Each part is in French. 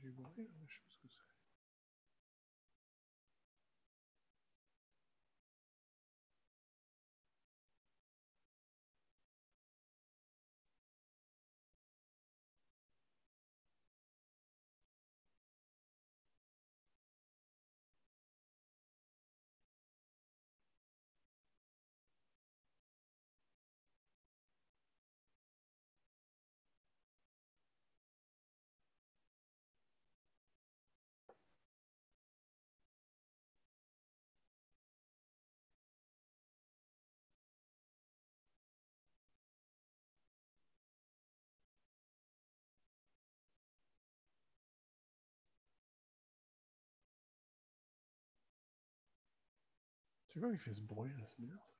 du bruit, je sais pas ce que c'est. C'est quoi qui fait ce bruit là, c'est bizarre ça.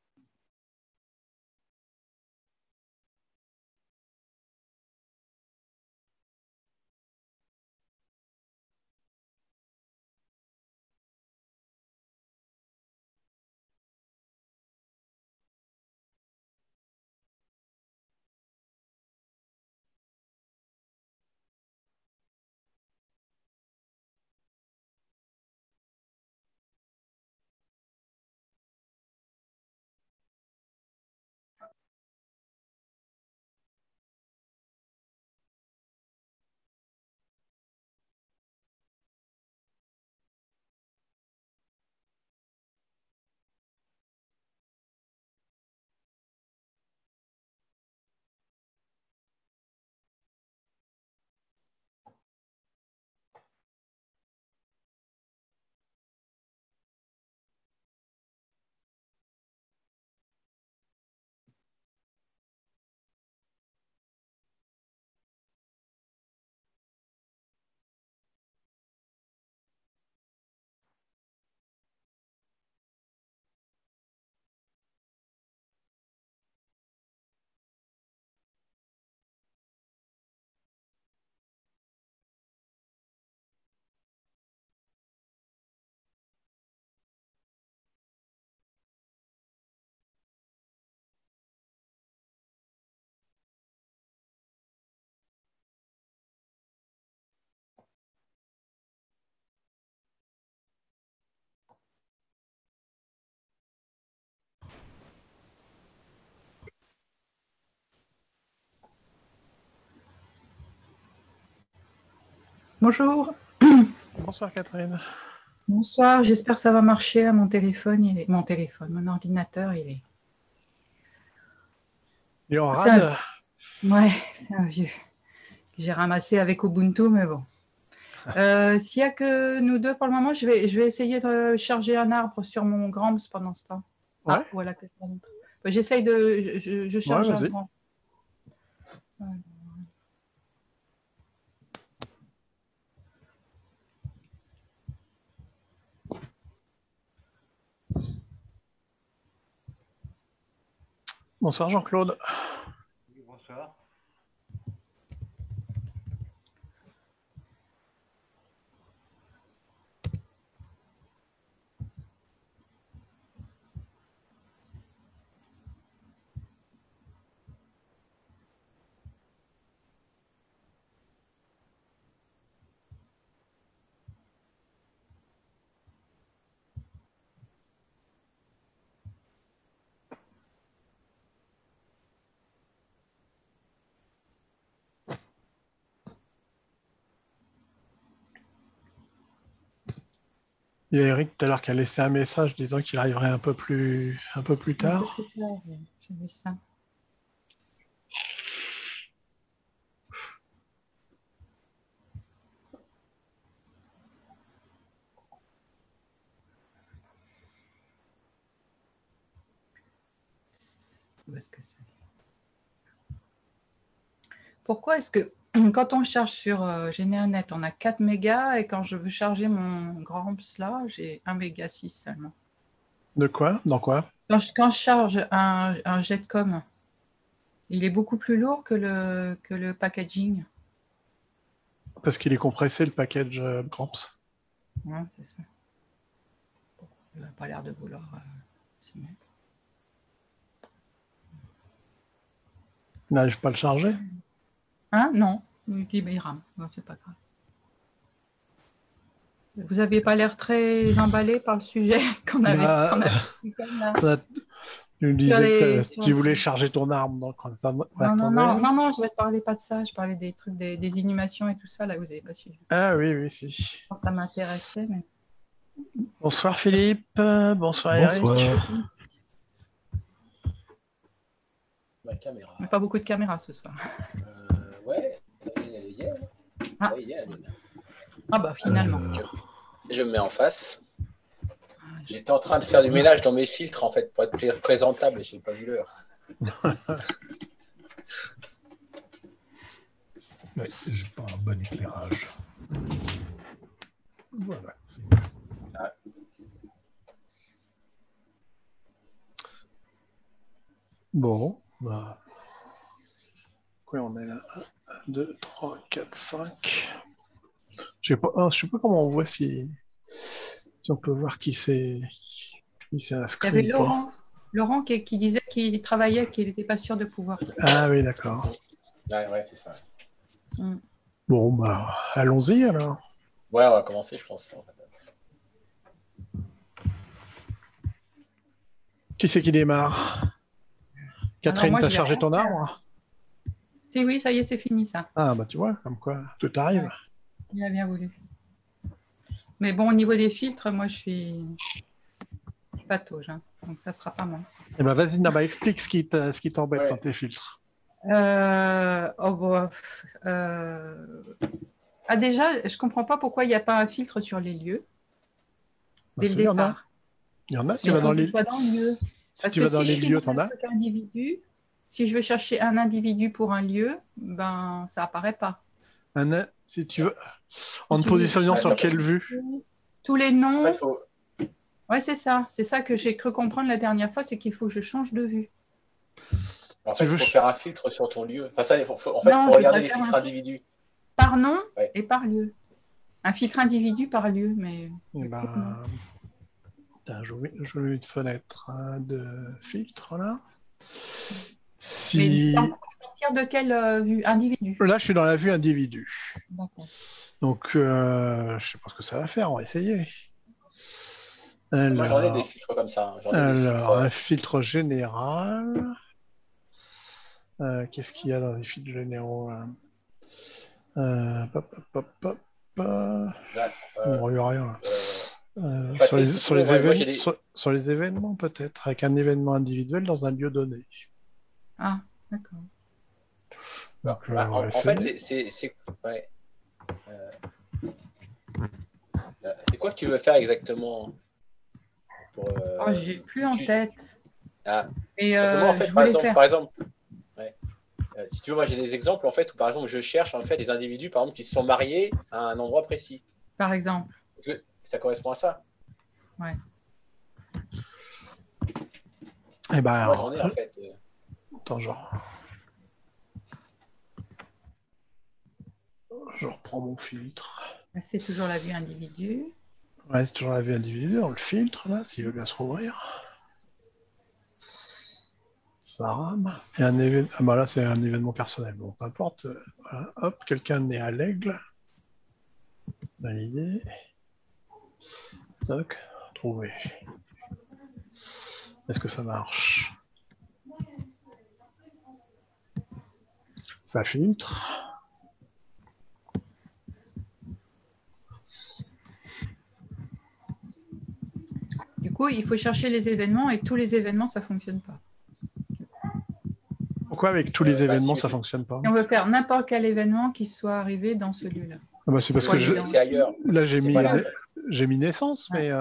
Bonjour. Bonsoir Catherine. Bonsoir, j'espère que ça va marcher à mon téléphone. Mon ordinateur, il est. Il est en C'est un... rade. Ouais, c'est un vieux que j'ai ramassé avec Ubuntu, mais bon. S'il n'y a que nous deux pour le moment, je vais essayer de charger un arbre sur mon Gramps pendant ce temps. Ouais. Ah, voilà quelqu'un d'autre. J'essaye de. Je charge Ouais, un vas-y. grand. Voilà. Bonsoir Jean-Claude. Oui, bonsoir. Il y a Eric tout à l'heure qui a laissé un message disant qu'il arriverait un peu plus Un peu tard. plus tard, j'ai vu ça. Où est-ce que c'est? Pourquoi est-ce que quand on charge sur GeneaNet, on a 4 mégas et quand je veux charger mon Gramps là, j'ai 1 méga 6 seulement. De quoi? Dans quoi? Quand je charge un Jetcom, il est beaucoup plus lourd que le packaging. Parce qu'il est compressé le package Gramps. Ouais, c'est ça. Il n'a pas l'air de vouloir s'y mettre. Il n'arrive pas à le charger? Hein? Non. Il rame. Bon, c'est pas grave. Vous n'aviez pas l'air très emballé par le sujet qu'on avait là. Tu me disais que tu voulais les... charger ton arme, donc on non, je ne parlais pas de ça. Je parlais des trucs, des inhumations et tout ça, là, vous n'avez pas suivi. Ah oui, si. Ça m'intéressait, mais... Bonsoir Philippe, bonsoir Eric. Ma caméra. Mais pas beaucoup de caméras ce soir. Ouais, elle est hier. Ah. Ouais, hier, elle est là. Ah bah finalement. Je me mets en face. J'étais en train de faire du ménage dans mes filtres en fait pour être plus présentable et je n'ai pas vu l'heure. Ouais, j'ai pas un bon éclairage. Voilà. Ah. Bon, bah. Quoi, on est là 1, 2, 3, 4, 5. Je sais pas comment on voit si on peut voir qui s'est inscrit. Il y avait Laurent qui disait qu'il travaillait, qu'il n'était pas sûr de pouvoir. Ah oui, d'accord. Ouais, c'est ça. Bon, bah, allons-y alors. Ouais, on va commencer, je pense. Qui c'est qui démarre? Catherine, t'as chargé ton arbre? Si, oui, ça y est, c'est fini ça. Ah, bah tu vois, comme quoi, tout arrive. Ouais, il a bien voulu. Mais bon, au niveau des filtres, moi, je suis patauge, hein, donc ça sera pas mal. Eh ben, vas-y, explique ce qui t'embête dans tes filtres. Déjà, je comprends pas pourquoi il n'y a pas un filtre sur les lieux dès le départ. Il y en a, tu vas dans les lieux. Si tu vas dans les lieux, t'en as. Si je veux chercher un individu pour un lieu, ben ça apparaît pas. Si tu veux, en te positionnant sur quelle vue? Tous les noms. En fait, ouais, c'est ça. C'est ça que j'ai cru comprendre la dernière fois, c'est qu'il faut que je change de vue. En fait, il faut faire un filtre sur ton lieu. Enfin, ça, il faut regarder les filtres individus. Par nom et par lieu. Un filtre individu par lieu, mais. Je mets une fenêtre de filtre là. Mais à partir de quelle vue? Individu? Là, je suis dans la vue individu. D'accord. Donc, je sais pas ce que ça va faire, on va essayer. Alors, moi, j'en ai des filtres comme ça. Un filtre général. Qu'est-ce qu'il y a dans les filtres généraux là? Il n'y a rien là. Sur les événements peut-être, avec un événement individuel dans un lieu donné. Ah, d'accord. Donc, en fait, c'est quoi que tu veux faire exactement j'ai plus en tête. Et moi, en fait, par exemple, si tu veux, moi j'ai des exemples en fait où par exemple je cherche en fait des individus par exemple qui se sont mariés à un endroit précis. Par exemple. Est-ce que ça correspond à ça? Ouais. Eh ben, moi j'en ai en fait. Attends, je reprends mon filtre. C'est toujours la vue individu. Ouais, c'est toujours la vue individu, on le filtre là, s'il veut bien se rouvrir. Ça rame. Et un événement. Ah bah là, c'est un événement personnel. Bon, peu importe. Voilà. Hop, quelqu'un né à l'aigle. Validé. Toc, trouvé. Est-ce que ça marche? Ça filtre. Du coup, il faut chercher les événements et tous les événements, ça ne fonctionne pas. Pourquoi avec tous les événements, ça ne fonctionne pas? Et on veut faire n'importe quel événement qui soit arrivé dans ce lieu-là. Ah bah c'est parce que c'est ailleurs. Là, j'ai mis naissance, mais...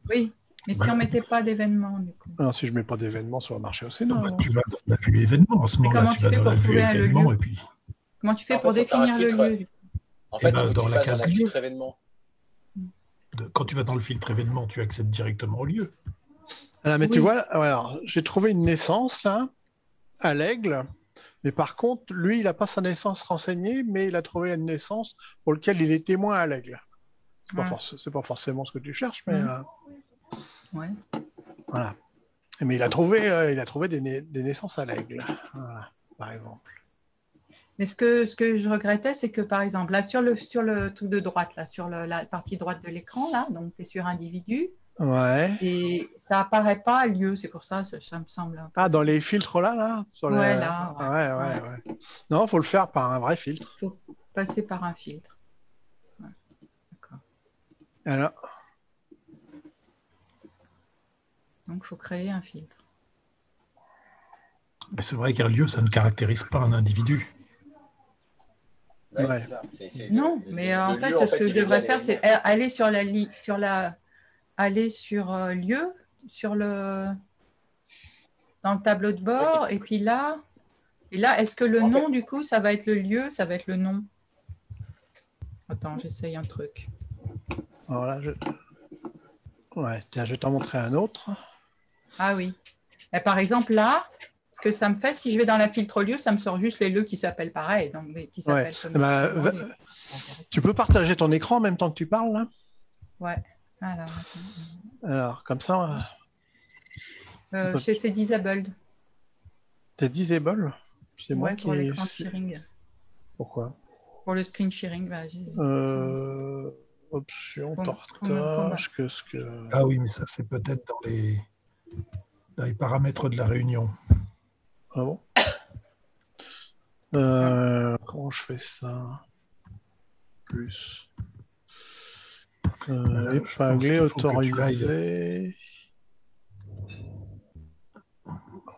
Oui, mais si on ne mettait pas d'événement, du coup. Non, si je ne mets pas d'événement, ça va marcher aussi, non? Tu vas dans la vue événement, en ce moment-là, tu vas dans la vue événement, et puis... Comment tu fais pour définir le lieu? En fait, dans la case filtre événement. Quand tu vas dans le filtre événement, tu accèdes directement au lieu. Ah, mais tu vois, alors, j'ai trouvé une naissance, là, à l'aigle, mais par contre, lui, il n'a pas sa naissance renseignée, mais il a trouvé une naissance pour laquelle il est témoin à l'aigle. C'est pas forcément ce que tu cherches, mais... Ouais. Voilà. Mais il a trouvé des naissances à l'aigle, voilà, par exemple. Mais ce que je regrettais, c'est que par exemple, là, sur le truc de droite, là, sur la partie droite de l'écran, là, donc tu es sur individu, Ouais. et ça apparaît pas lieu, c'est pour ça, ça me semble un peu... Ah, dans les filtres là sur Ouais, les... là, ouais. Non, il faut le faire par un vrai filtre. Il faut passer par un filtre. Ouais. D'accord. Alors, Donc, il faut créer un filtre. Mais c'est vrai qu'un lieu, ça ne caractérise pas un individu. Ouais. C'est ça. Non, mais en fait, ce que je devrais faire, c'est aller sur aller sur lieu, dans le tableau de bord, et puis là, est-ce que le nom, du coup, ça va être le lieu, ça va être le nom? Attends, j'essaye un truc. Alors là, ouais, tiens, je vais t'en montrer un autre. Ah oui. Et par exemple, là, ce que ça me fait, si je vais dans la filtre lieu, ça me sort juste les lieux qui s'appellent pareil, donc qui s'appellent comme ça. Tu peux partager ton écran en même temps que tu parles, là? Ouais. Alors, attends. Alors, comme ça... C'est disabled. C'est disable? C'est moi qui... pour l'écran sharing. Pourquoi? Pour le screen sharing, option, partage, qu'est-ce que... Ah oui, mais ça, c'est peut-être dans les paramètres de la réunion. Ah bon? Comment je fais ça? Plus. Épingler, autoriser.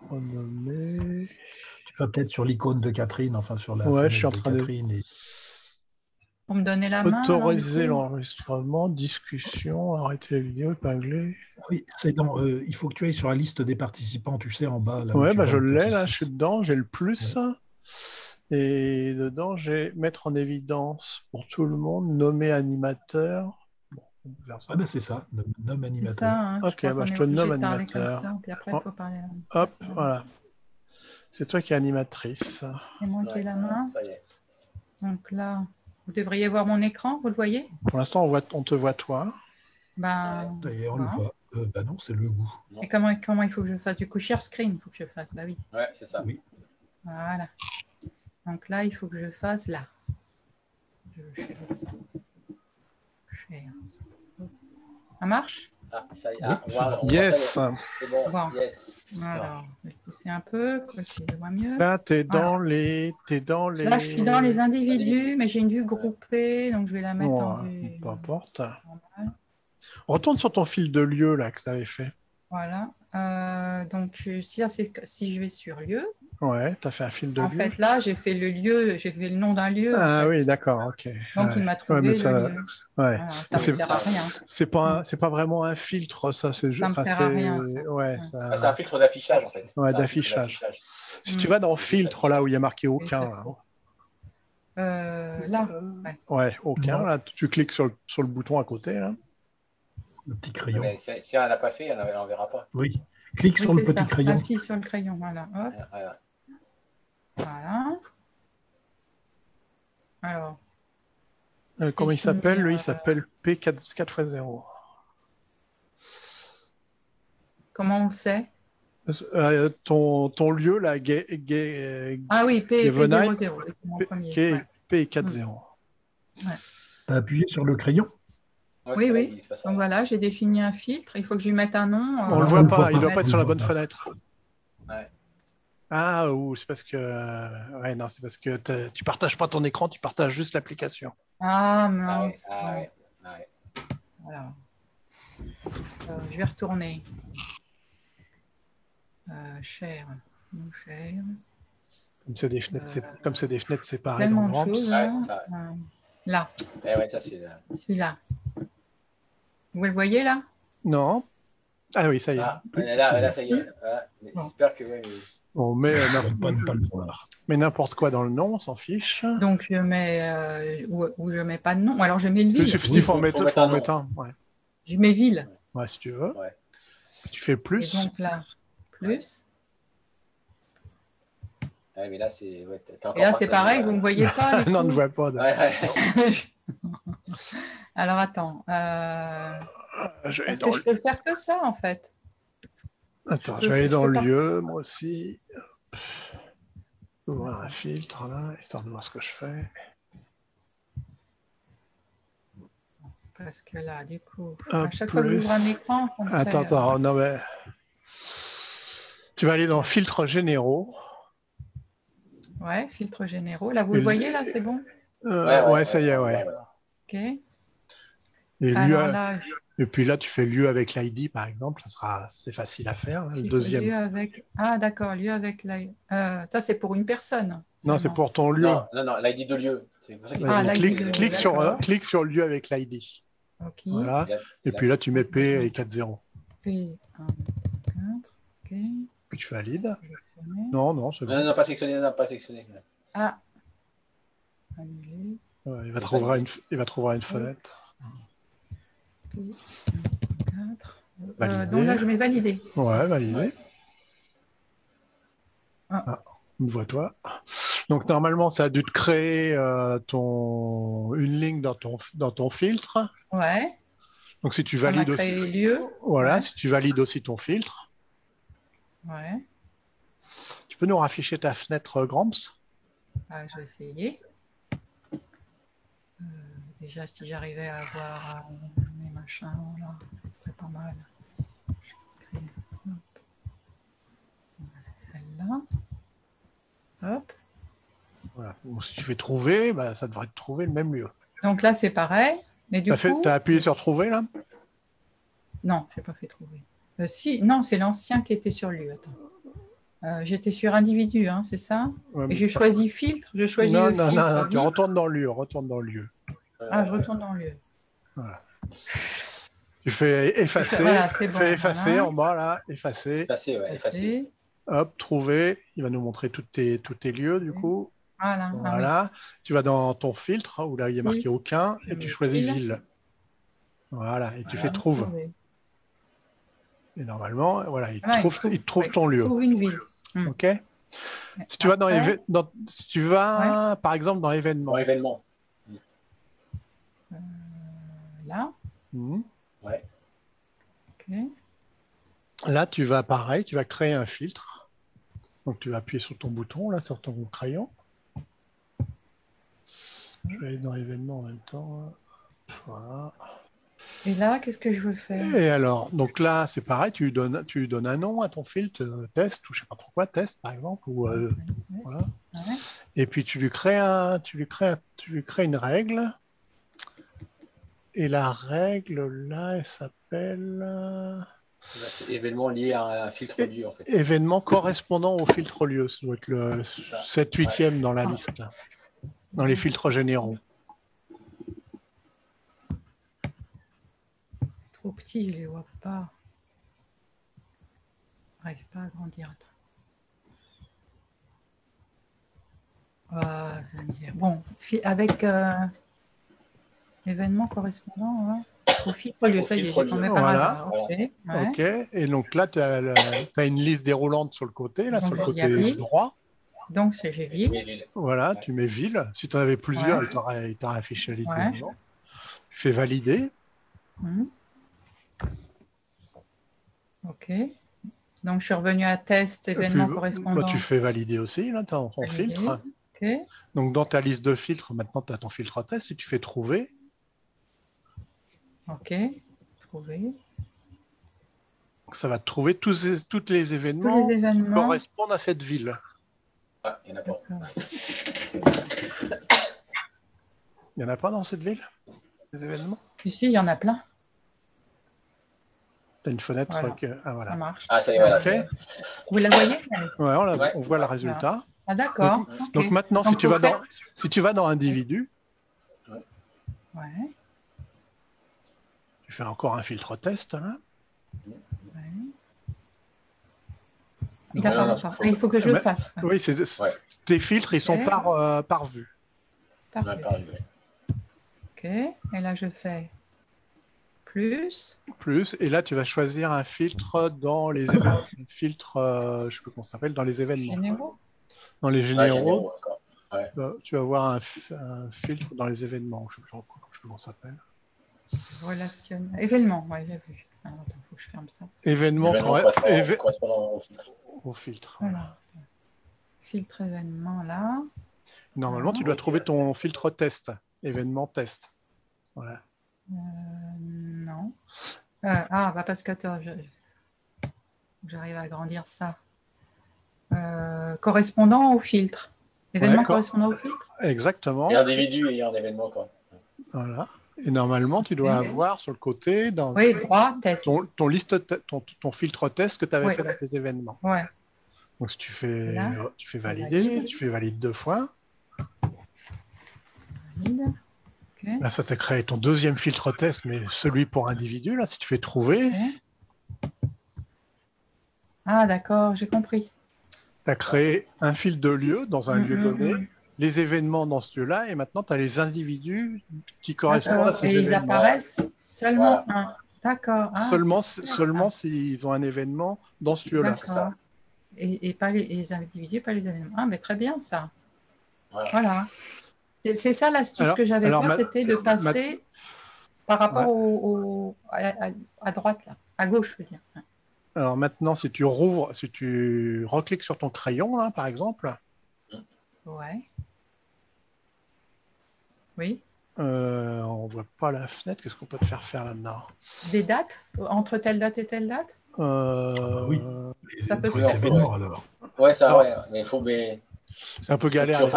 Renommer. Tu vas peut-être sur l'icône de Catherine, enfin sur la ouais, je suis en train Catherine. Pour me donner la main. Autoriser l'enregistrement, discussion, arrêter la vidéo, épingler. Oui, c'est il faut que tu ailles sur la liste des participants, tu sais, en bas. Là, ouais, bah je l'ai, là, je suis dedans, j'ai le plus. Ouais. Et dedans, j'ai mettre en évidence pour tout le monde, nommer animateur. Bon, on peut faire ça. Ah ben c'est ça, nomme animateur. C'est ça, hein, ok, je te nomme animateur. Ça, puis après, il faut parler. Hop, voilà. C'est toi qui es animatrice. C'est moi qui ai la main. Ça y est. Donc là, vous devriez voir mon écran, vous le voyez? Pour l'instant, on te voit toi. Ben, on le voit. Ben non, c'est le goût. Et comment il faut que je fasse? Du coup, share screen, il faut que je fasse. Bah oui. Ouais, c'est ça. Oui. Voilà. Donc là, il faut que je fasse là. Je fais ça. Ça marche? Ah, ça y est. Oui, yes. C'est bon. Yes. Alors, je vais pousser un peu, que je vois mieux. Là, t'es dans les... Là, je suis dans les individus, mais j'ai une vue groupée, donc je vais la mettre en vue. Peu importe. Normale. Retourne sur ton fil de lieu là que tu avais fait. Voilà. Donc, si je vais sur lieu. Ouais, tu as fait un fil de lieu. En fait, là, j'ai fait le lieu, j'ai fait le nom d'un lieu. Ah en fait. Oui, d'accord, ok. Donc, il m'a trouvé le lieu. Ouais. Voilà, ça ne sert à rien. C'est pas vraiment un filtre, ça. Ça me sert à rien. Ouais, c'est un filtre d'affichage, en fait. Ouais, d'affichage. Si tu vas dans filtre, là où il y a marqué aucun. Là. Ouais, aucun. Là, tu cliques sur le bouton à côté. Là. Le petit crayon. Mais si elle n'a pas fait, elle n'en verra pas. Oui. Clique sur le petit crayon. Assis sur le crayon, voilà. Hop. Voilà. Alors. Comment il s'appelle? Lui, il s'appelle P4x0. Comment on le sait? Ton lieu, là, ah oui, P00, c'est mon premier. P40. Ouais. Tu as appuyé sur le crayon? Oui. Donc voilà, j'ai défini un filtre. Il faut que je lui mette un nom. On ne le voit pas, il ne doit pas être sur la bonne fenêtre. Ouais. Ah, c'est parce que... Ouais, non, c'est parce que tu partages pas ton écran, tu partages juste l'application. Ah, mince. Ouais. Voilà. Je vais retourner. Share. Comme c'est des fenêtres, séparées tellement dans de choses. Là. Ouais, ça c'est... Celui-là. Vous le voyez là? Non. Ah oui, ça y est. Là, ça y est. J'espère que... On met pas le voir. Mais n'importe quoi dans le nom, on s'en fiche. Donc je mets ou je mets pas de nom. Alors je mets une ville. Il faut en mettre un. Ouais. Je mets ville. Ouais, si tu veux. Ouais. Tu fais plus. Et donc là, plus. Ouais, mais là, c'est... Et là, c'est pareil, vous ne me voyez pas. Non, on ne voit pas. Alors attends. Est-ce que je peux faire que ça en fait? Attends, je vais aller dans le lieu, moi aussi. ouvrir un filtre là, histoire de voir ce que je fais. Parce que là, du coup, Un à chaque fois que j'ouvre un écran, ça me fait, Attends, non mais... Tu vas aller dans filtres généraux. Ouais, filtres généraux. Là, vous le voyez, là, c'est bon? Ouais, ça y est, ouais. Ok. Et, Alors là, et puis là, tu fais lieu avec l'ID, par exemple. C'est facile à faire. Le deuxième. lieu avec... Ah, d'accord, lieu avec l'ID. Ça, c'est pour une personne. Non, c'est pour ton lieu. Non, l'ID de lieu. Clique sur lieu avec l'ID. Ok. Voilà. Et puis là, tu mets P et 4-0. P, 1, 4. Ok. Puis tu valides. Non, c'est bon. Non, pas sectionné, pas sectionné. Ah. Annuler. Ouais, il va trouver une fenêtre. P, 1, 4. Donc là, je mets valider. Ouais, validé. Ah, vois-toi. Donc normalement, ça a dû te créer une ligne dans ton filtre. Ouais. Donc si tu valides aussi. Lieu. Voilà, ouais. Si tu valides aussi ton filtre. Ouais. Tu peux nous rafficher ta fenêtre Gramps? Je vais essayer. Déjà, si j'arrivais à avoir mes machins, là, ce serait pas mal. C'est celle-là. Hop. Voilà. Donc, si tu fais trouver, bah, ça devrait te trouver le même lieu. Donc là, c'est pareil. Mais du coup. Tu as appuyé sur trouver là? Non, je n'ai pas fait trouver. Si, non, c'est l'ancien qui était sur lieu. Attends. J'étais sur individu, hein, c'est ça? Et j'ai choisi filtre. Je choisis le filtre. Non, tu retournes dans le lieu. Je retourne dans le lieu. Voilà. Tu fais effacer. Voilà, c'est bon, effacer voilà. En bas là. Effacer. Effacer. Hop, trouver. Il va nous montrer tous tes lieux du coup. Voilà. Voilà. Tu vas dans ton filtre où là il est marqué aucun et tu choisis ville. Voilà. Et tu fais trouve. Et normalement, voilà, il te trouve ton lieu. Trouve une ville. Ok. Si tu vas par exemple dans événements. Là. Ouais. Ok. Là, tu vas pareil, tu vas créer un filtre. Donc tu vas appuyer sur ton bouton, là, sur ton crayon. Je vais aller dans événements en même temps. Voilà. Et là, qu'est-ce que je veux faire? Et alors, donc là, c'est pareil, tu lui donnes un nom à ton filtre, test, ou je sais pas trop quoi, test par exemple, ou voilà. Ouais. Et puis tu lui crées une règle. Et la règle là, elle s'appelle. C'est événement lié à un filtre lieu en fait. Événement correspondant au filtre lieu, ça doit être le 7/8e dans la liste, là, dans les filtres généraux. Trop petit, je ne les vois pas. J'arrive pas à grandir. C'est la misère. Bon, avec événement correspondant au filtre lieu, ça y est, j'ai tombé par hasard. Ok. Et donc là, tu as une liste déroulante sur le côté, là, sur le côté droit. Donc c'est j'ai ville. Voilà, tu mets ville. Si tu en avais plusieurs, il t'aurait affiché la liste déroulante. Tu fais valider. Ok. Donc je suis revenu à test, événement correspondant. Tu fais valider aussi, là, tu as ton filtre. Okay. Donc dans ta liste de filtres, maintenant tu as ton filtre test. Si tu fais trouver. Ok, trouver. Ça va te trouver tous les événements qui correspondent à cette ville. Ah, il n'y en a pas. Il n'y en a pas dans cette ville, des événements? Ici, il y en a plein. Tu as une fenêtre. Ça marche. Ah, ça y est, voilà. Fait. Vous la voyez? On voit le résultat. Ah, d'accord. Donc maintenant, si tu vas dans individu, tu fais encore un filtre test là. Il faut que je le fasse. Oui, tes filtres, ils sont par vue. Par vue. Ok, et là je fais plus, et là tu vas choisir un filtre dans les événements. Je sais pas comment ça s'appelle, dans les événements. Généraux. Dans les généraux, tu vas voir un filtre dans les événements. Je sais plus comment ça s'appelle. Relationnel. Événements, j'ai vu. Alors, attends, il faut que je ferme ça. Événements correspondant au filtre. Voilà. Filtre événement là. Normalement, tu dois trouver ton filtre test, événement test. Voilà. Non. Parce que attends, j'arrive à agrandir ça. Correspondant au filtre. Événement correspondant au filtre. Exactement. Et individu ayant un événement, quoi. Voilà. Et normalement, tu dois avoir sur le côté dans droit, test. ton filtre test que tu avais fait dans tes événements. Ouais. Donc si tu fais valider, tu fais valide 2 fois. Valide. Okay. Là, ça t'a créé ton deuxième filtre test, mais celui pour individu. Là, si tu fais trouver. Okay. Ah, d'accord, j'ai compris. Tu as créé un fil de lieu dans un lieu donné, les événements dans ce lieu-là, et maintenant tu as les individus qui correspondent à ces événements. Et ils apparaissent seulement un. D'accord. Seulement s'ils ont un événement dans ce lieu-là. Et pas les individus, pas les événements. Ah, mais très bien ça. Voilà. C'est ça l'astuce que j'avais pas, c'était de passer par rapport à droite, là. À gauche, je veux dire. Alors maintenant, si tu recliques sur ton crayon, là, par exemple. Ouais. Oui. On voit pas la fenêtre. Qu'est-ce qu'on peut te faire faire là-dedans? Des dates entre telle date et telle date? Oui. Ça peut se faire. Alors. Ouais, ça, ouais. Mais il faut. C'est un peu galère. En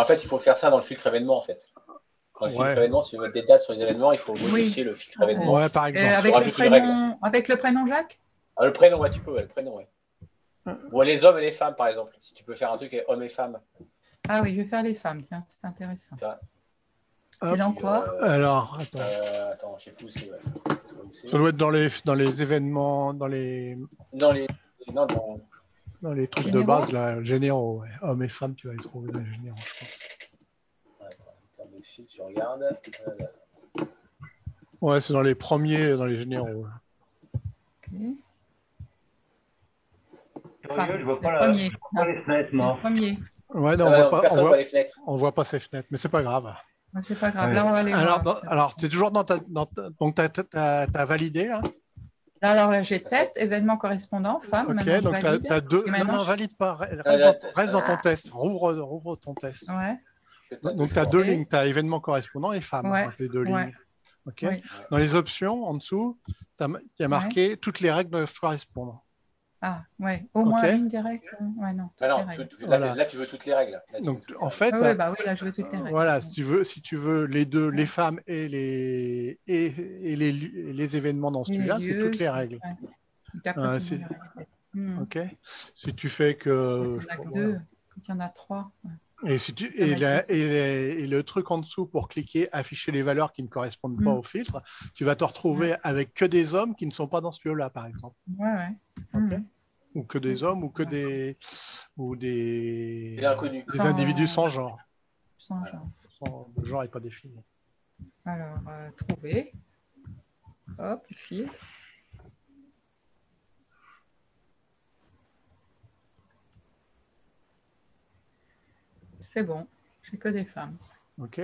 fait, il faut faire ça dans le filtre événement, en fait. Dans le filtre événement, si vous mettez des dates sur les événements, il faut modifier le filtre événement. Ouais, par exemple. Avec le prénom Jacques? Le prénom, ouais, tu peux, le prénom, ouais. Ou les hommes et les femmes, par exemple. Si tu peux faire un truc avec hommes et femmes. Ah oui, je vais faire les femmes, tiens, c'est intéressant. C'est dans quoi? Alors, attends. Attends, je sais plus où c'est. Ça doit être dans les événements, dans les trucs généraux de base, là, généraux. Ouais. Hommes et femmes, tu vas les trouver dans les généraux, je pense. Tu regardes. Ouais, c'est dans les premiers, dans les généraux. Là. Ok. Je vois pas les fenêtres, moi. Ouais, non, on voit pas ces fenêtres, mais c'est pas grave. C'est pas grave, là on va les voir. Alors, c'est toujours donc tu as validé là. Alors là, j'ai test, événement correspondant, femme. Ok, donc tu as deux. Non, valide pas. Reste dans ton test. Rouvre ton test. Ouais. Donc, tu as deux lignes. Tu as événement correspondant et femme. Ouais. Les deux lignes. Ok. Oui. Dans les options, en dessous, il y a marqué toutes les règles doivent correspondre. Ah, ouais. Au moins une directe. Ouais, non. Là, tu veux toutes les règles. Donc, en fait. Oui, là, je veux toutes les règles. Voilà, si tu veux les deux, les femmes et les événements dans celui-là, c'est toutes les règles. Ok. Si tu fais que. Il y en a deux, quand il y en a trois. Et le truc en dessous pour cliquer afficher les valeurs qui ne correspondent pas au filtre, tu vas te retrouver avec que des hommes qui ne sont pas dans ce lieu-là, par exemple. Ouais. Okay. Ou que des hommes ou que des inconnus. Des individus sans genre. Sans genre. Le genre n'est pas défini. Alors, trouver. Hop, filtre. C'est bon, je fais que des femmes. Ok.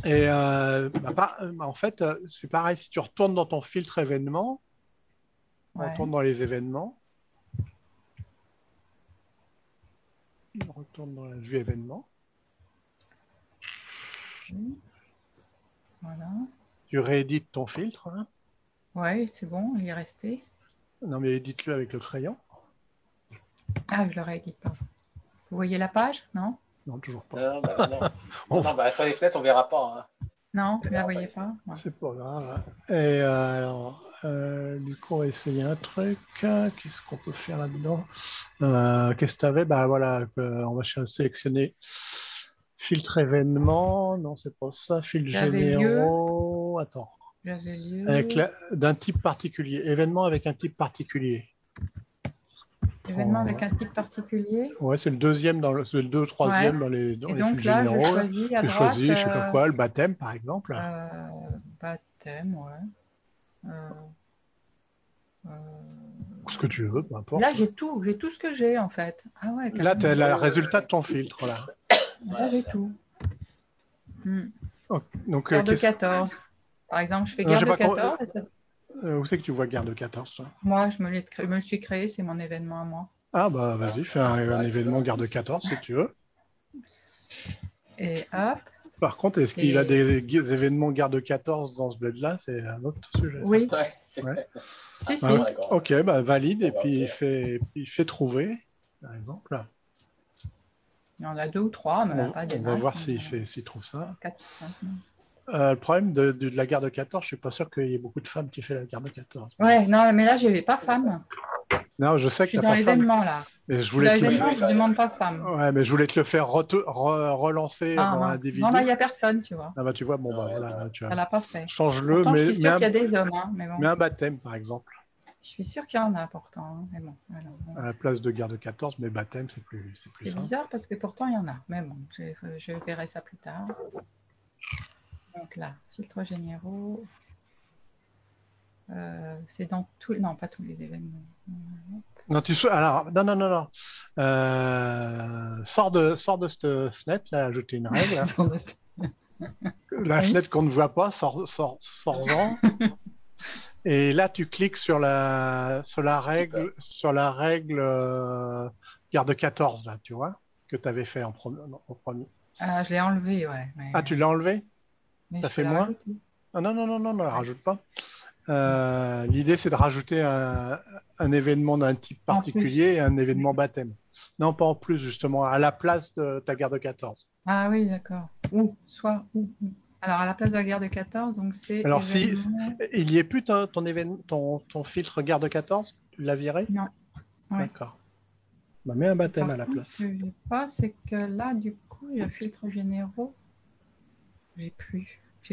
Et en fait, c'est pareil, si tu retournes dans ton filtre événement, on retourne dans les événements, on retourne dans la vue événement. Voilà. Tu réédites ton filtre. Hein. Oui, c'est bon, il est resté. Non, mais édite-le avec le crayon. Ah, je le réédite pas. Vous voyez la page? Non? Non, toujours pas. Non, sur les fenêtres, on verra pas. Hein. Non, vous ne la voyez pas? Ouais. C'est pas grave. Et alors, du coup, on va essayer un truc. Qu'est-ce qu'on peut faire là-dedans? Qu'est-ce que tu avais? Bah voilà, on va sélectionner filtre événement. Non, c'est pas ça. Filtre généraux. Attends. J'avais lieu. D'un type particulier. Événement avec un type particulier. Événement avec un type particulier. Ouais, c'est le deuxième, c'est le 2 ou 3e dans les et donc là, généraux. Je choisis à droite. Je sais pas quoi, le baptême par exemple. Baptême, ouais. Ce que tu veux, peu importe. Là, j'ai tout ce que j'ai en fait. Ah ouais. Là, tu as le résultat de ton filtre là. Là, j'ai tout. Donc, guerre de 14. Par exemple, je fais guerre de 14. Où c'est que tu vois guerre de 14 ça? Moi, je me suis créé, c'est mon événement à moi. Ah bah vas-y, fais un événement garde 14 si tu veux. Et hop. Par contre, est-ce qu'il a des événements garde 14 dans ce bled-là? C'est un autre sujet. Oui. Ouais. Si, si. Ok, bah valide, et puis il fait trouver, par exemple. Il y en a 2 ou 3, mais pas des masses. On va voir s'il trouve ça. 4 ou 5. Le problème de la garde 14, je suis pas sûr qu'il y ait beaucoup de femmes qui font la garde 14. Ouais, non, mais là, je n'avais pas femme. Non, je sais que tu n'as pas femme. Je suis dans l'événement, là. Mais je voulais je ne demande pas femme. Ouais, mais je voulais te le faire relancer dans individu. Non, là, il n'y a personne, tu vois. Ah bah tu vois, bon, bah voilà. Tu ça l'a pas fait. Change-le, pourtant, je suis sûre qu'il y a des hommes. Hein, mais, bon. Mais un baptême, par exemple. Je suis sûre qu'il y en a pourtant. Hein, mais bon, à la place de garde 14, mais baptême, c'est plus simple. C'est bizarre parce que pourtant, il y en a. Mais bon, je verrai ça plus tard. Donc là, filtres généraux. C'est dans tous... Non, pas tous les événements. Non, alors, non. Sors de cette fenêtre, là, ajouter une règle. La fenêtre qu'on ne voit pas, sors-en. Et là, tu cliques sur la règle garde 14, là, tu vois, que tu avais fait au premier. Ah, je l'ai enlevé, ouais. Mais... Ah, tu l'as enlevé? Ça fait moins? Ah, non, la rajoute pas. L'idée, c'est de rajouter un événement d'un type particulier et un événement baptême. Non, pas en plus, justement, à la place de ta garde 14. Ah oui, d'accord. Alors, à la place de la garde 14, donc c'est... Alors, si il n'y est plus ton filtre garde 14, tu l'as viré? Non. Ouais. D'accord. Bah, mets un baptême à la place. Ce que je n'ai pas, c'est que là, du coup, il y a filtres généraux. J'ai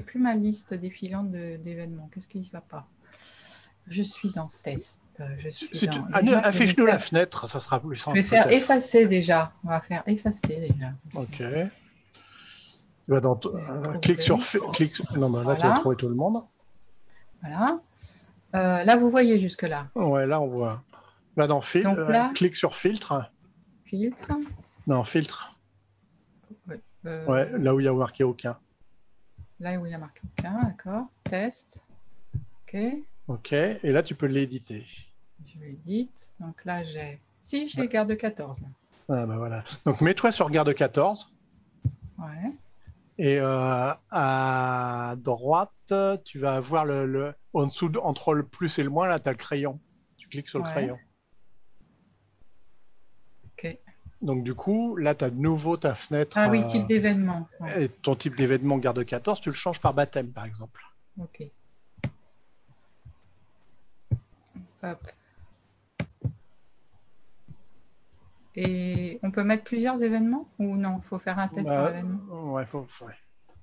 plus ma liste défilante d'événements. Qu'est-ce qui ne va pas? Je suis dans test. Affiche-nous la fenêtre, ça sera plus simple. Je vais faire effacer déjà. On va faire effacer déjà. Ok. Tu vas dans clique sur non, bah, là tu vas trouver tout le monde. Voilà. Là, vous voyez jusque-là. Ouais, là on voit. Là dans filtre, clique sur filtre. Filtre. Non, filtre. Ouais, là où il y a marqué aucun. Là où il y a marqué aucun, d'accord. Test. OK. OK. Et là, tu peux l'éditer. Je l'édite. Donc là, j'ai garde 14. Là. Ah, bah voilà. Donc, mets-toi sur garde 14. Ouais. Et à droite, tu vas avoir en dessous, entre le plus et le moins, là, tu as le crayon. Tu cliques sur le crayon. OK. Donc, du coup, là, tu as de nouveau ta fenêtre. Ah oui, type d'événement. Ouais. Et ton type d'événement garde 14, tu le changes par baptême, par exemple. OK. Hop. Et on peut mettre plusieurs événements ou non? Il faut faire un test par événement. Ouais,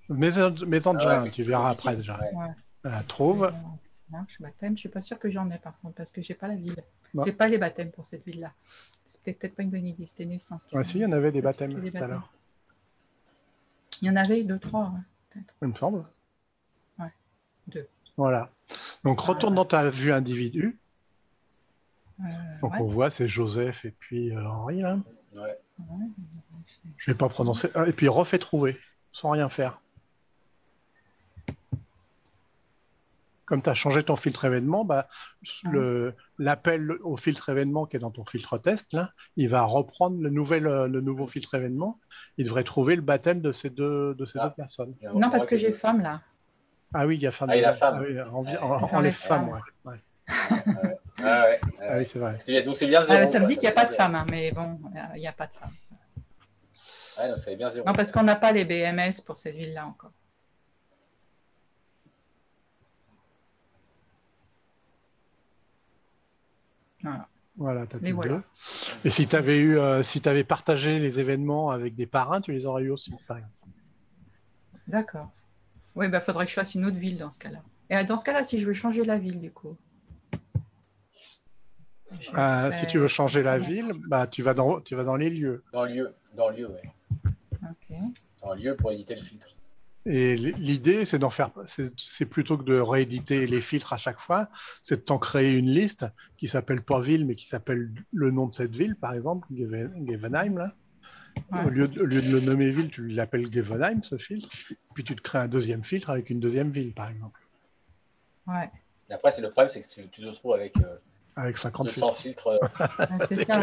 mets-en déjà un, tu verras après déjà. Ouais. Trouve. Baptême, je ne suis pas sûre que j'en ai par contre, parce que je n'ai pas la ville. Je n'ai pas les baptêmes pour cette ville-là. C'était peut-être pas une bonne idée, c'était naissance. Ouais, si, il y en avait des baptêmes tout à l'heure. Il y en avait 2, 3, peut-être. Il me semble. Ouais, 2. Voilà. Donc, retourne dans ta vue individu. Donc, on voit, c'est Joseph et puis Henri, là. Ouais. Je ne vais pas prononcer. Et puis, refais trouver, sans rien faire. Comme tu as changé ton filtre événement, bah, l'appel au filtre événement qui est dans ton filtre test, là, il va reprendre le nouveau filtre événement. Il devrait trouver le baptême de ces deux personnes. Non, parce que j'ai femme, là. Ah oui, il y a femme. Ah, il y a femme. On les femmes, ouais. Ah oui, c'est vrai. Donc c'est bien zéro. Ça me dit qu'il n'y a pas de femme, hein, mais bon, il n'y a pas de femme. Ouais, donc c'est bien zéro. Non, parce qu'on n'a pas les BMS pour cette ville-là encore. Voilà, t'as tout deux. Et si tu avais partagé les événements avec des parrains, tu les aurais eu aussi, par exemple. D'accord. Oui, bah, faudrait que je fasse une autre ville dans ce cas-là. Et dans ce cas-là, si je veux changer la ville, du coup. Si tu veux changer la ville, bah, tu vas dans les lieux. Dans lieu, oui. Ok. Dans lieu pour éditer le filtre. Et l'idée, c'est d'en faire, c'est plutôt que de rééditer les filtres à chaque fois, c'est de t'en créer une liste qui s'appelle pas ville, mais qui s'appelle le nom de cette ville, par exemple, Gevenheim, là. Ouais. Au lieu de le nommer ville, tu l'appelles Gevenheim, ce filtre. Puis tu te crées un deuxième filtre avec une deuxième ville, par exemple. Ouais. Et après, le problème, c'est que tu te retrouves avec avec 50 200 filtres. C'est ça.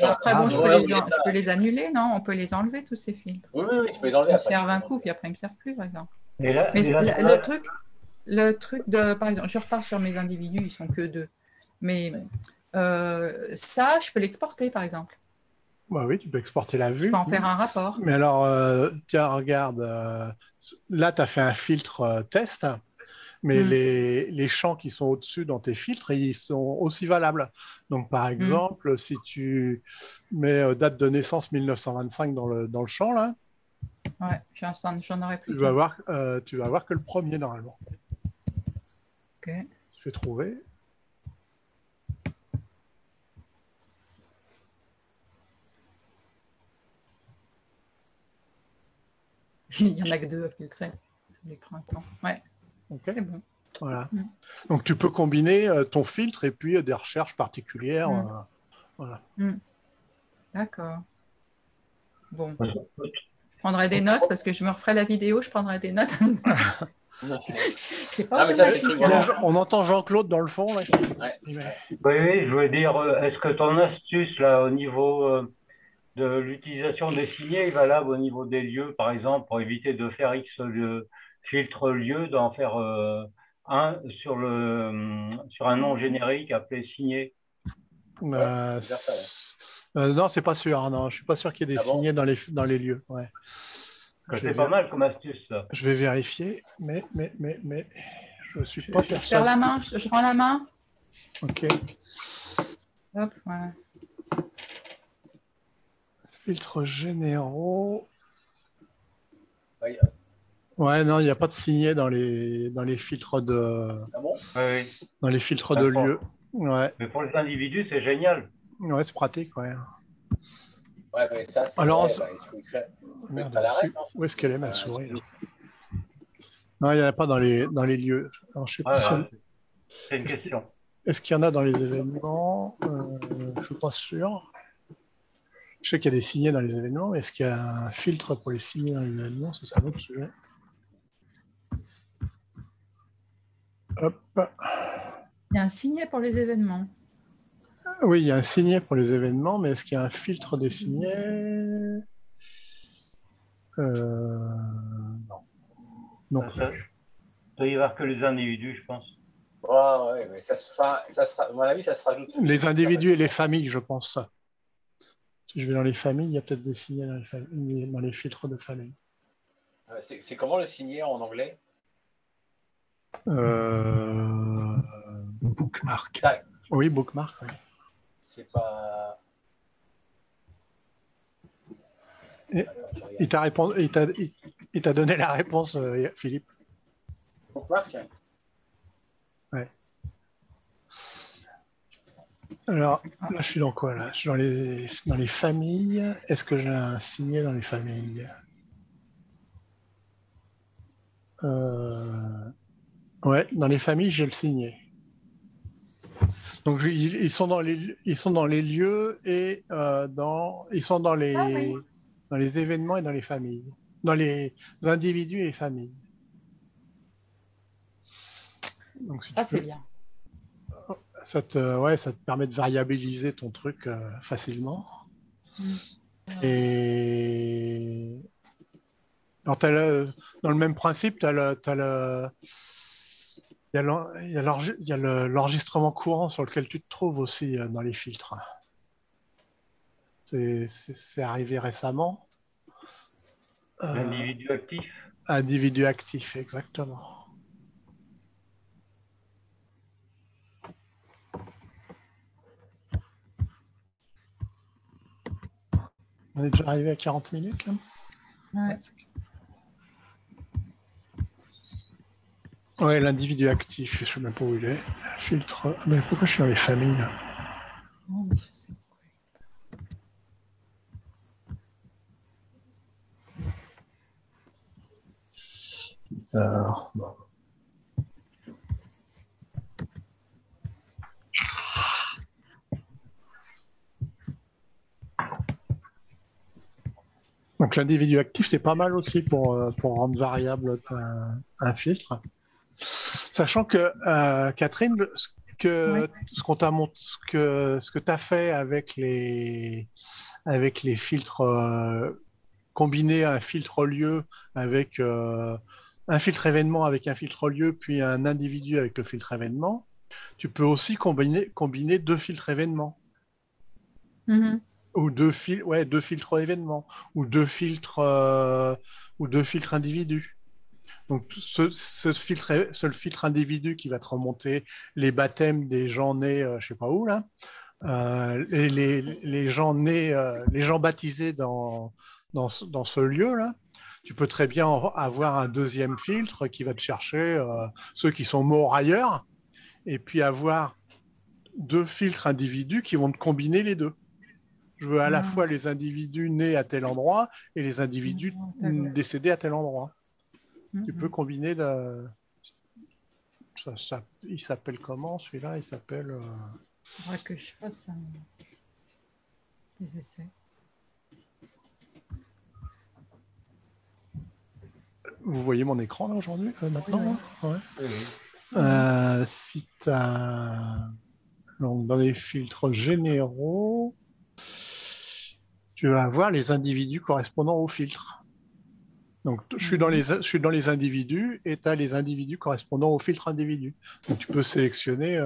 Après, bon, je peux les annuler, non? On peut les enlever, tous ces filtres. Oui, tu peux les enlever. Ils me servent un coup, puis après, ils ne me servent plus, par exemple. Mais le truc de, par exemple, je repars sur mes individus, ils sont que 2. Mais ça, je peux l'exporter, par exemple. Bah oui, tu peux exporter la vue. Je peux en faire un rapport. Mais alors, tiens, regarde, là, tu as fait un filtre test, mais les champs qui sont au-dessus dans tes filtres, ils sont aussi valables. Donc, par exemple, si tu mets date de naissance 1925 dans le champ, là, ouais, j'en aurais plus. Tu vas voir que le premier, normalement. Ok. Je vais trouver. Il n'y en a que 2 à filtrer. Ça lui prend un temps. Ouais. Ok. C'est bon. Voilà. Donc tu peux combiner ton filtre et puis des recherches particulières. Voilà. D'accord. Bon. Je prendrai des notes parce que je me referai la vidéo, je prendrai des notes. On entend Jean-Claude dans le fond. Là. Oui, je veux dire, est-ce que ton astuce là au niveau de l'utilisation des signets est valable au niveau des lieux, par exemple, pour éviter de faire X filtre lieu, d'en faire un sur un nom générique appelé signet? Non, c'est pas sûr. Hein, non, je suis pas sûr qu'il y ait des signets dans les lieux. Ouais. C'est pas mal comme astuce, ça. Je vais vérifier, mais je suis pas persuadé. Je perds la main, je rends la main. Ok. Hop, voilà. Filtres généraux. Oui. Ouais, non, il n'y a pas de signet dans les filtres de. Ah bon? Oui. Dans les filtres de lieu. Ouais. Mais pour les individus, c'est génial. Ouais, c'est pratique, ouais. Ouais, mais ça, c'est. Alors, il faut écrire. Merde, où est-ce qu'elle est ma souris là? Non, il n'y en a pas dans les lieux. Alors, je sais pas c'est une question. Est-ce qu'il y en a dans les événements? Je ne suis pas sûr. Je sais qu'il y a des signets dans les événements. Est-ce qu'il y a un filtre pour les signets dans les événements? C'est un autre sujet. Hop. Il y a un signet pour les événements. Oui, il y a un signet pour les événements, mais est-ce qu'il y a un filtre des signets? Non. Non. Il doit y avoir que les individus, je pense. Ouais, mais à mon avis, ça se rajoute. Les individus et les familles, je pense. Si je vais dans les familles, il y a peut-être des signets dans les filtres de famille. C'est comment le signet en anglais? Bookmark. Oui, bookmark. Oui. C'est pas. Il t'a donné la réponse, Philippe. Bookmark? Ouais. Alors, là, je suis dans quoi, là? Je suis dans les familles. Est-ce que j'ai un signet dans les familles? Ouais, dans les familles, j'ai le signet. Donc, ils sont dans les lieux et ils sont dans les événements et dans les familles. Dans les individus et les familles. Donc, ça, c'est bien. Ça te permet de variabiliser ton truc facilement. Et alors, dans le même principe, il y a l'enregistrement courant sur lequel tu te trouves aussi dans les filtres. C'est arrivé récemment. L'individu actif. Individu actif, exactement. On est déjà arrivé à 40 minutes là. Ouais. Ouais, l'individu actif, je ne sais même pas où il est. Filtre. Mais pourquoi je suis dans les familles là? Oh, mais je sais pas. Alors, bon. Donc l'individu actif, c'est pas mal aussi pour rendre variable un filtre. Sachant que, Catherine, ce qu'on t'a montré, ce que tu as fait avec les filtres combiner un filtre lieu avec un filtre événement avec un filtre lieu, puis un individu avec le filtre événement, tu peux aussi combiner deux filtres événements. Mhm. Ou deux filtres événements, ou deux filtres individus. Donc ce filtre individu qui va te remonter les baptêmes des gens nés, je sais pas où là, les gens nés, les gens baptisés dans ce lieu-là, tu peux très bien avoir un deuxième filtre qui va te chercher ceux qui sont morts ailleurs, et puis avoir deux filtres individus qui vont te combiner les deux. Je veux à la fois les individus nés à tel endroit et les individus décédés à tel endroit. Tu peux combiner il s'appelle comment celui-là? Il s'appelle... Il faudrait que je fasse des essais. Vous voyez mon écran là aujourd'hui, maintenant oui. Ouais. Si tu as... Donc, dans les filtres généraux, tu vas avoir les individus correspondant au filtre. Donc, je suis dans les individus et tu as les individus correspondant au filtre individu. Donc, tu peux sélectionner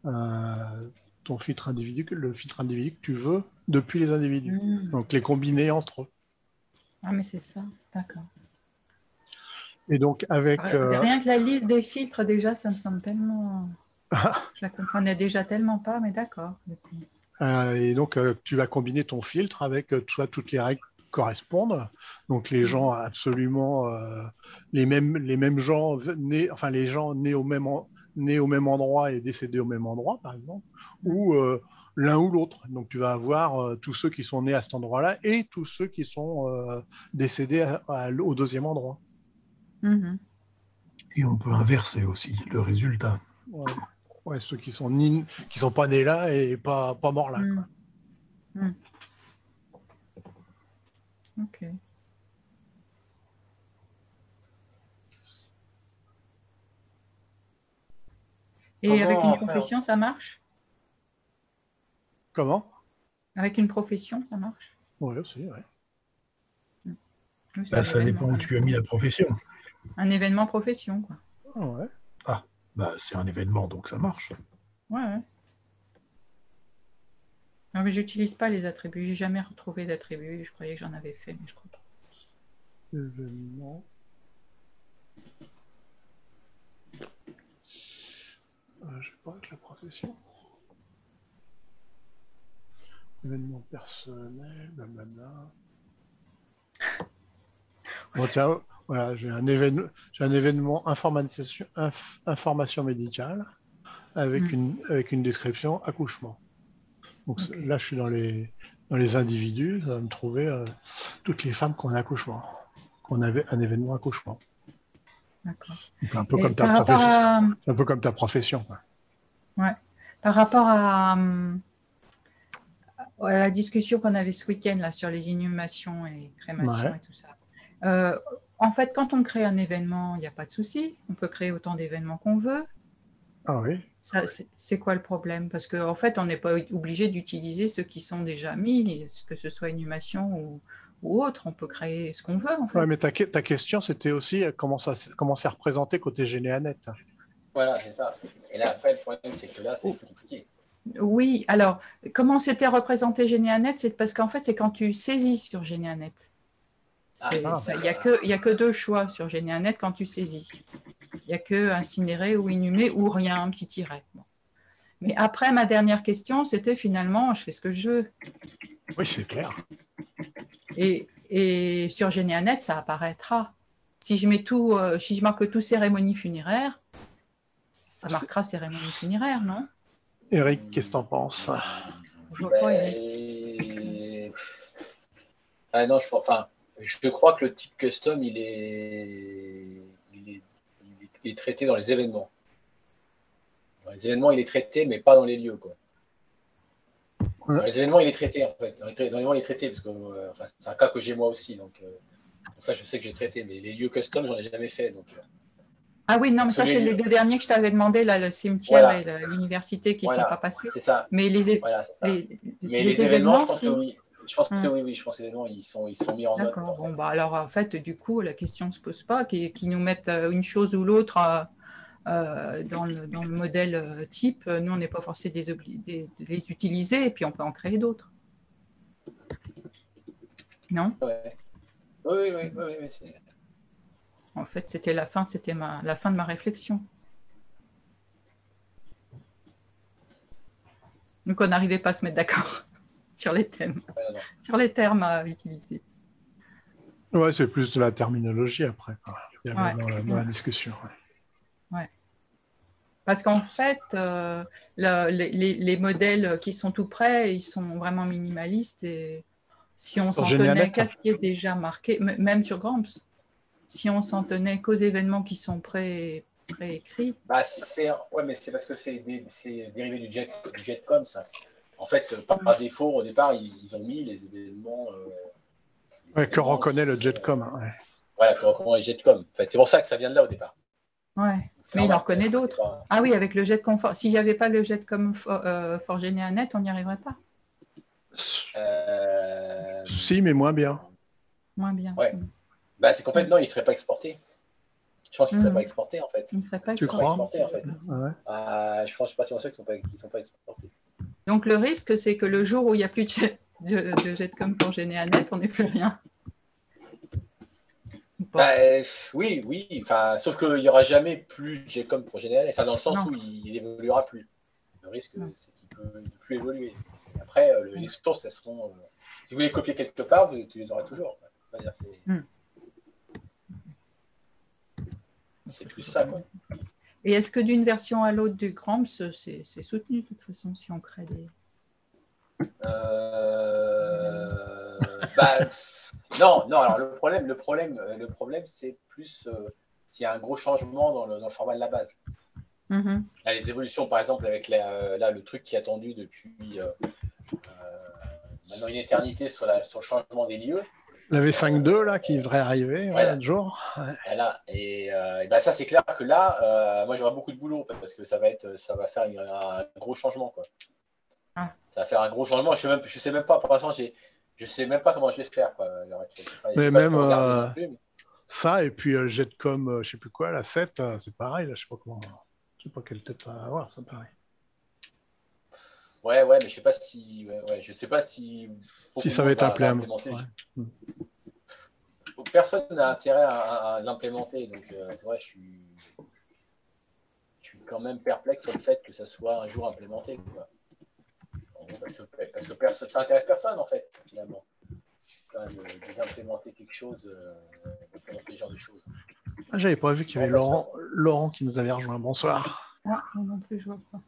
ton filtre individu, le filtre individu que tu veux depuis les individus. Donc, les combiner entre eux. Ah, mais c'est ça, d'accord. Et donc, avec... Rien que la liste des filtres, déjà, ça me semble tellement... Je la comprenais déjà tellement pas, mais d'accord. Et donc, tu vas combiner ton filtre avec soit toutes les règles correspondent. Donc, les gens absolument les mêmes gens nés, enfin les gens nés au même endroit et décédés au même endroit, par exemple, ou l'un ou l'autre. Donc, tu vas avoir tous ceux qui sont nés à cet endroit-là et tous ceux qui sont décédés au deuxième endroit. Et on peut inverser aussi le résultat. Ouais, ceux qui sont pas nés là et pas morts là. Quoi. Ok. Et avec une profession, ça marche? Comment? Avec une profession, ça marche? Oui, aussi, oui. Ça dépend où tu as mis la profession. Un événement profession, quoi. Ouais. Ah, c'est un événement, donc ça marche. Ouais. Non, mais j'utilise pas les attributs. J'ai jamais retrouvé d'attributs. Je croyais que j'en avais fait, mais je crois pas. Événement. Je sais pas avec la profession. Événement personnel, blablabla. Bon, tiens, voilà, j'ai un événement information médicale avec une description accouchement. Donc là, je suis dans les individus, ça va me trouver toutes les femmes qui ont un accouchement, qu'on avait un événement accouchement. D'accord. Un peu comme ta profession. Un peu comme ta profession. Quoi. Ouais. Par rapport à la discussion qu'on avait ce week-end là sur les inhumations et les crémations et tout ça. En fait, quand on crée un événement, il n'y a pas de souci. On peut créer autant d'événements qu'on veut. Ah oui. C'est quoi le problème? Parce qu'en fait, on n'est pas obligé d'utiliser ceux qui sont déjà mis, que ce soit inhumation ou autre. On peut créer ce qu'on veut, en fait. Oui, mais ta question, c'était aussi comment c'est représenté côté GénéAnet. Voilà, c'est ça. Et là, après, le problème, c'est que là, c'est plus compliqué. Oui, alors, comment c'était représenté GénéAnet? C'est parce qu'en fait, c'est quand tu saisis sur GénéAnet. Il n'y a que deux choix sur GénéAnet quand tu saisis. Il n'y a que incinéré ou inhumé ou rien, un petit tiret. Bon. Mais après, ma dernière question, c'était finalement, je fais ce que je veux. Oui, c'est clair. Et sur GénéAnet, ça apparaîtra. Si je marque tout cérémonie funéraire, ça marquera cérémonie funéraire, non? Eric, qu'est-ce que tu en penses? Je vois pas, Eric. Non, je crois que le type custom, il est traité dans les événements. Dans les événements, il est traité, mais pas dans les lieux, quoi. Dans les événements, il est traité, en fait. Dans les événements, il est traité, parce que c'est un cas que j'ai moi aussi. Donc ça, je sais que j'ai traité. Mais les lieux custom, j'en ai jamais fait. Donc Ah oui, non, mais ça, c'est les deux derniers que je t'avais demandé, là, le cimetière et l'université qui ne sont pas passés. C'est ça. Mais Voilà, c'est ça. les les événements, je pense si. que oui. Je pense que oui. Je pense que les événements, ils sont mis en note. D'accord. Bon, bah, alors, en fait, du coup, la question ne se pose pas, qu'ils nous mettent une chose ou l'autre dans le modèle type. Nous, on n'est pas forcé de les utiliser, et puis on peut en créer d'autres. Non? Oui. En fait, c'était la fin de ma réflexion. Donc, on n'arrivait pas à se mettre d'accord sur les thèmes, sur les termes à utiliser. Ouais, c'est plus de la terminologie après, il y avait dans la discussion. Ouais. Parce qu'en fait, les modèles qui sont tout prêts, ils sont vraiment minimalistes. Et si on s'en tenait qu'à ce qui est déjà marqué, même sur Gramps, si on s'en tenait qu'aux événements qui sont préécrits. Bah, mais c'est parce que c'est dérivé du JetCom, ça. En fait, par défaut, au départ, ils ont mis les événements. Que reconnaît le JetCom. Voilà, que reconnaît le JetCom. En fait, c'est pour ça que ça vient de là au départ. Ouais, mais il en reconnaît d'autres. Ah oui, avec le JetCom. S'il n'y avait pas le JetCom for GeneaNet, on n'y arriverait pas. Si, mais moins bien. Moins bien. Ouais. Bah, c'est qu'en fait, non, il ne serait pas exporté. Je pense qu'ils ne seraient pas exportés, en fait. Ils ne seraient pas exportés, en fait. Je pense pas qu'ils ne sont pas exportés. Donc, le risque, c'est que le jour où il n'y a plus de JetCom pour GeneaNet, on n'ait plus rien. Bah, oui. Enfin, sauf qu'il n'y aura jamais plus de JetCom pour GeneaNet. Enfin, dans le sens où il n'évoluera plus. Le risque, c'est qu'il ne peut plus évoluer. Après, les sources, elles seront... si vous les copiez quelque part, tu les auras toujours. C'est plus ça, quoi. Et est-ce que d'une version à l'autre du Gramps, c'est soutenu de toute façon si on crée des... Non. Alors le problème, c'est plus s'il y a un gros changement dans le format de la base. Là, les évolutions, par exemple, avec le truc qui est attendu depuis maintenant une éternité sur le changement des lieux. La V5.2 là qui devrait arriver un jour. Voilà. Et ça, c'est clair que là, moi j'aurai beaucoup de boulot parce que ça va faire un gros changement, quoi. Ça va faire un gros changement. Je sais même pas. Pour l'instant, je sais même pas comment je vais faire, quoi. Mais même ça et puis JetCom, je sais plus quoi, la 7, c'est pareil. Là, je sais pas quelle tête ça va avoir, ça pareil. Ouais, mais je sais pas si. Je sais pas si ça va être implémenté. Personne n'a intérêt à l'implémenter, donc je suis quand même perplexe sur le fait que ça soit un jour implémenté, quoi. Parce que personne, ça intéresse personne en fait, finalement, d'implémenter quelque chose, d'implémenter ce genre de choses. J'avais pas vu qu'il y avait Laurent qui nous avait rejoint. Bonsoir. Non plus, je vois pas.